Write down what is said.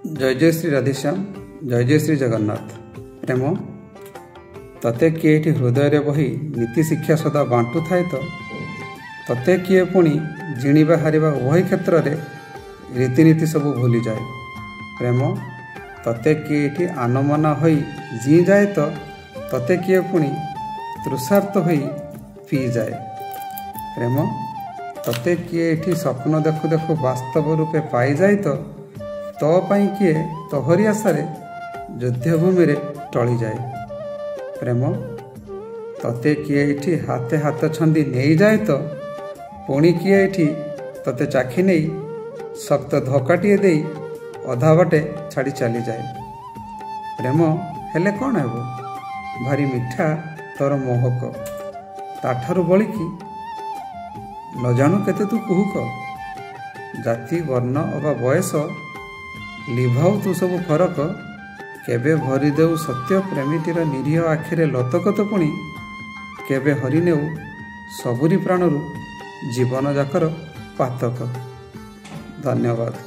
जय जय श्री राधेश्याम जय जय श्री जगन्नाथ। प्रेम तते किए एठी हृदय बही नीति शिक्षा सदा बांटू थाए तो तते किए पुणी जिणिबा हारिबा उभय क्षेत्र में रीतिनीति सब भूली जाए। प्रेम तते किए एठी आनमना होई जी जाए तो तते किए पुणी तृषार्थ होई पी जाए। प्रेम तते किए एठी स्वप्न देखु देखु वास्तव रूपे पाई जाए तो पाई किए तोहरी आशारे युद्धभूमि रे टली जाए। प्रेम तते किए एठी हाथे हाथ छंदी नहीं जाए तो पुणी किए एठी तते चाखी नहीं शक्त धोकाटिए दे अधा बाटे छाड़ी चली जाए। प्रेम हेले कौन है भारी मिठा तोर मोहक ताठारु बड़ी कि न जानू केते तू कुहुक। जाति वर्ण अबा बयस लिभाऊ तू सब फरक केबे भरी देऊ सत्य प्रेमीटीर निरीह आखिरे लतकत पुणी केबे हरि नेऊ सबुरी प्राणरू जीवन जाकर पातक। धन्यवाद।